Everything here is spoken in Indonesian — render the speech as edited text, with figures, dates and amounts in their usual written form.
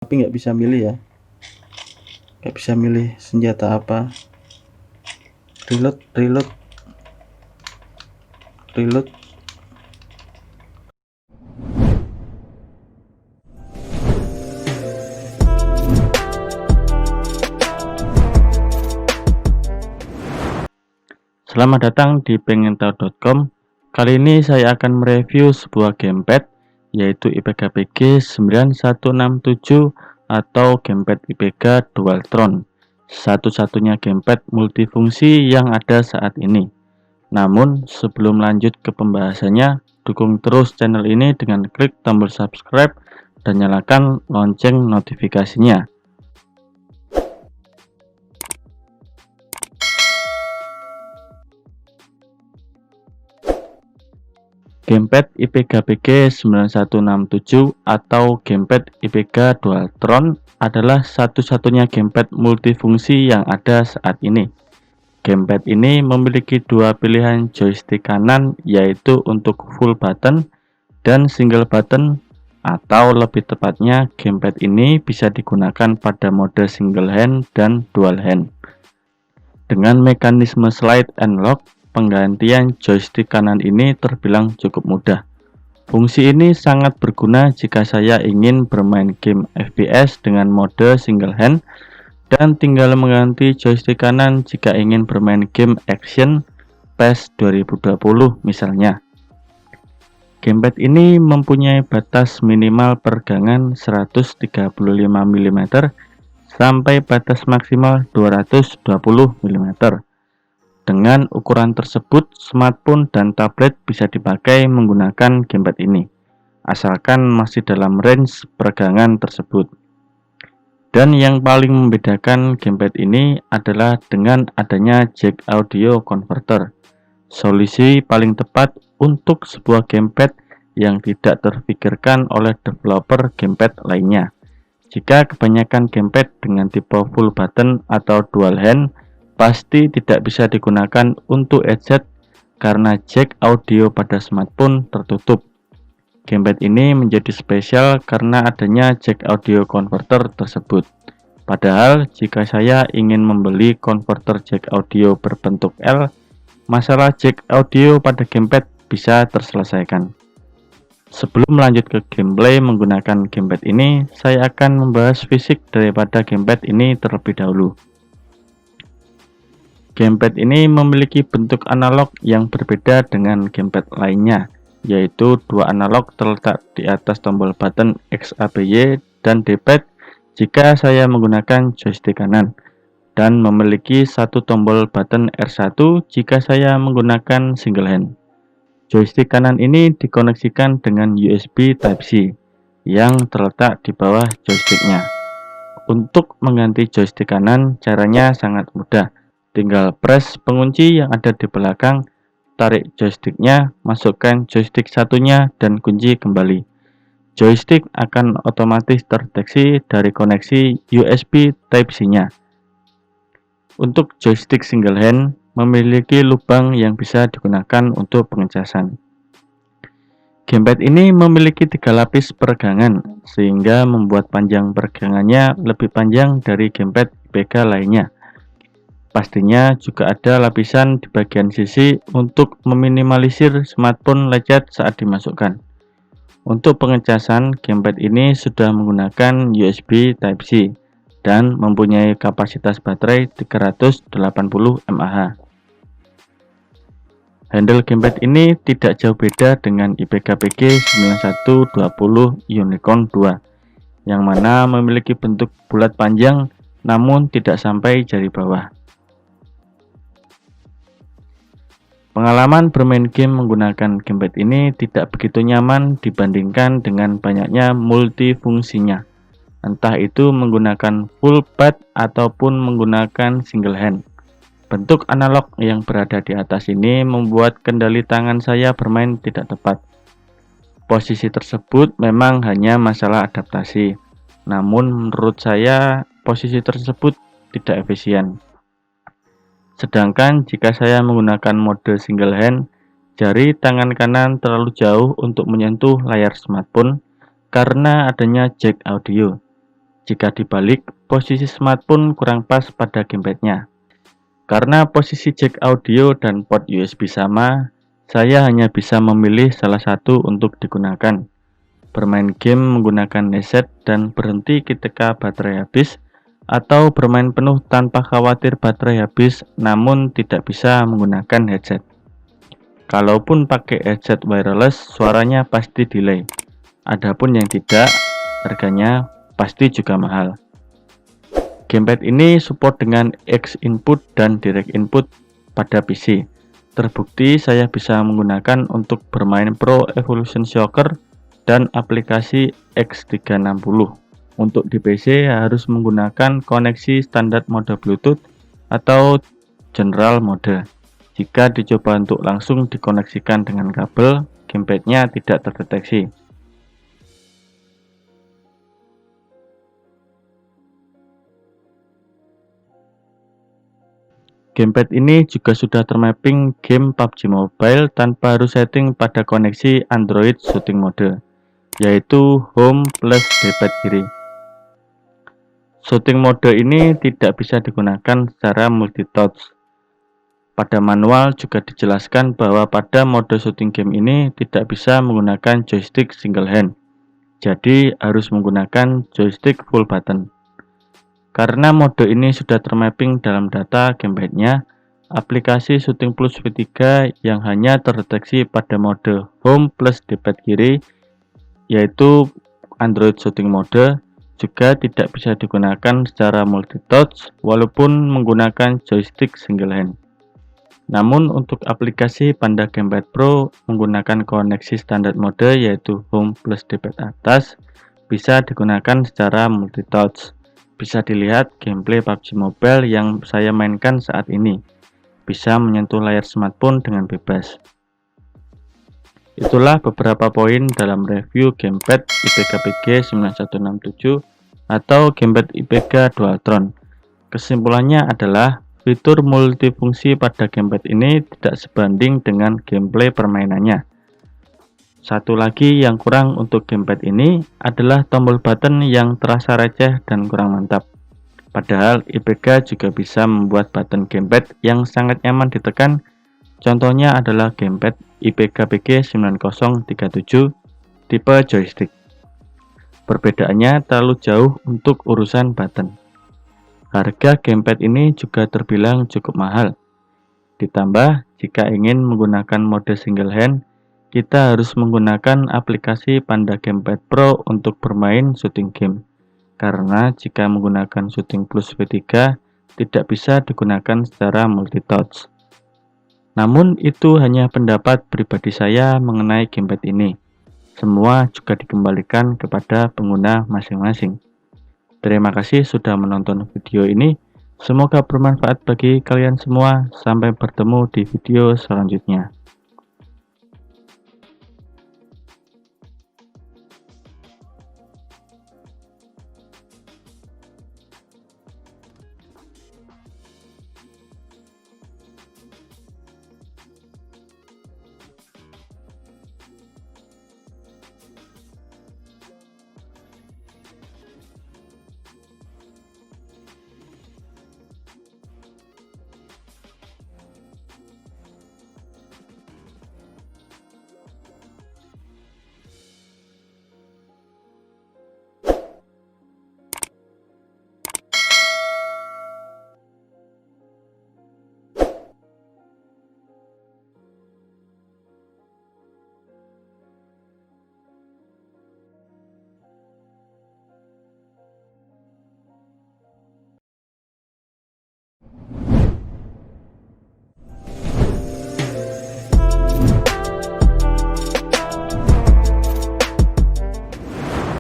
Tapi nggak bisa milih ya, nggak bisa milih senjata apa. Reload. Selamat datang di pengentahu.com. Kali ini saya akan mereview sebuah gamepad, yaitu IPK-PG 9167 atau gamepad IPK Dualtron, satu-satunya gamepad multifungsi yang ada saat ini. Namun, sebelum lanjut ke pembahasannya, dukung terus channel ini dengan klik tombol subscribe dan nyalakan lonceng notifikasinya. Gamepad IPK-PG 9167 atau gamepad IPK Dualtron adalah satu-satunya gamepad multifungsi yang ada saat ini. Gamepad ini memiliki dua pilihan joystick kanan, yaitu untuk full button dan single button, atau lebih tepatnya gamepad ini bisa digunakan pada mode single hand dan dual hand. Dengan mekanisme slide and lock, penggantian joystick kanan ini terbilang cukup mudah. Fungsi ini sangat berguna jika saya ingin bermain game FPS dengan mode single hand dan tinggal mengganti joystick kanan jika ingin bermain game action PES 2020 misalnya. Gamepad ini mempunyai batas minimal pergangan 135 mm sampai batas maksimal 220 mm. Dengan ukuran tersebut, smartphone dan tablet bisa dipakai menggunakan gamepad ini, asalkan masih dalam range pergangan tersebut. Dan yang paling membedakan gamepad ini adalah dengan adanya jack audio converter, solusi paling tepat untuk sebuah gamepad yang tidak terpikirkan oleh developer gamepad lainnya. Jika kebanyakan gamepad dengan tipe full button atau dual hand pasti tidak bisa digunakan untuk headset karena jack audio pada smartphone tertutup. Gamepad ini menjadi spesial karena adanya jack audio converter tersebut. Padahal jika saya ingin membeli konverter jack audio berbentuk L, masalah jack audio pada gamepad bisa terselesaikan. Sebelum lanjut ke gameplay menggunakan gamepad ini, saya akan membahas fisik daripada gamepad ini terlebih dahulu. Gamepad ini memiliki bentuk analog yang berbeda dengan gamepad lainnya, yaitu dua analog terletak di atas tombol button X, A, B, Y, dan D-pad jika saya menggunakan joystick kanan, dan memiliki satu tombol button R1 jika saya menggunakan single hand. Joystick kanan ini dikoneksikan dengan USB Type-C yang terletak di bawah joysticknya. Untuk mengganti joystick kanan, caranya sangat mudah. Tinggal press pengunci yang ada di belakang, tarik joysticknya, masukkan joystick satunya, dan kunci kembali. Joystick akan otomatis terdeteksi dari koneksi USB Type-C-nya. Untuk joystick single hand, memiliki lubang yang bisa digunakan untuk pengecasan. Gamepad ini memiliki 3 lapis peregangan, sehingga membuat panjang peregangannya lebih panjang dari gamepad IPK lainnya. Pastinya juga ada lapisan di bagian sisi untuk meminimalisir smartphone lecet saat dimasukkan. Untuk pengecasan, gamepad ini sudah menggunakan USB Type-C dan mempunyai kapasitas baterai 380 mAh. Handle gamepad ini tidak jauh beda dengan IPK-PG 9120 Unicorn 2, yang mana memiliki bentuk bulat panjang namun tidak sampai jari bawah. Pengalaman bermain game menggunakan gamepad ini tidak begitu nyaman dibandingkan dengan banyaknya multifungsinya, entah itu menggunakan full pad ataupun menggunakan single hand. Bentuk analog yang berada di atas ini membuat kendali tangan saya bermain tidak tepat. Posisi tersebut memang hanya masalah adaptasi, namun menurut saya posisi tersebut tidak efisien. Sedangkan jika saya menggunakan mode single hand, jari tangan kanan terlalu jauh untuk menyentuh layar smartphone karena adanya jack audio. Jika dibalik, posisi smart pun kurang pas pada gamepadnya. Karena posisi jack audio dan port USB sama, saya hanya bisa memilih salah satu untuk digunakan. Bermain game menggunakan headset dan berhenti ketika baterai habis, atau bermain penuh tanpa khawatir baterai habis namun tidak bisa menggunakan headset. Kalaupun pakai headset wireless, suaranya pasti delay. Adapun yang tidak, harganya pasti juga mahal. Gamepad ini support dengan X input dan direct input pada PC. Terbukti saya bisa menggunakan untuk bermain Pro Evolution Soccer dan aplikasi X360. Untuk di PC harus menggunakan koneksi standar mode Bluetooth atau general mode. Jika dicoba untuk langsung dikoneksikan dengan kabel, gamepadnya tidak terdeteksi. Gamepad ini juga sudah termapping game PUBG Mobile tanpa harus setting pada koneksi Android shooting mode, yaitu home plus D-pad kiri. Shooting mode ini tidak bisa digunakan secara multi-touch. Pada manual juga dijelaskan bahwa pada mode shooting game ini tidak bisa menggunakan joystick single hand, jadi harus menggunakan joystick full button. Karena mode ini sudah termapping dalam data gamepadnya, aplikasi Shooting Plus V3 yang hanya terdeteksi pada mode Home plus D-pad kiri, yaitu Android Shooting Mode, juga tidak bisa digunakan secara multi-touch walaupun menggunakan joystick single hand. Namun untuk aplikasi Panda Gamepad Pro menggunakan koneksi standar mode yaitu Home plus D-pad atas, bisa digunakan secara multi-touch. Bisa dilihat gameplay PUBG Mobile yang saya mainkan saat ini. Bisa menyentuh layar smartphone dengan bebas. Itulah beberapa poin dalam review gamepad IPK PG 9167 atau gamepad IPK Dualtron. Kesimpulannya adalah fitur multifungsi pada gamepad ini tidak sebanding dengan gameplay permainannya. Satu lagi yang kurang untuk gamepad ini adalah tombol button yang terasa receh dan kurang mantap. Padahal IPK juga bisa membuat button gamepad yang sangat nyaman ditekan. Contohnya adalah gamepad IPK PG 9037 tipe joystick. Perbedaannya terlalu jauh untuk urusan button. Harga gamepad ini juga terbilang cukup mahal. Ditambah, jika ingin menggunakan mode single hand, kita harus menggunakan aplikasi Panda Gamepad Pro untuk bermain shooting game. Karena jika menggunakan Shooting Plus V3, tidak bisa digunakan secara multi-touch. Namun itu hanya pendapat pribadi saya mengenai gamepad ini. Semua juga dikembalikan kepada pengguna masing-masing. Terima kasih sudah menonton video ini. Semoga bermanfaat bagi kalian semua. Sampai bertemu di video selanjutnya.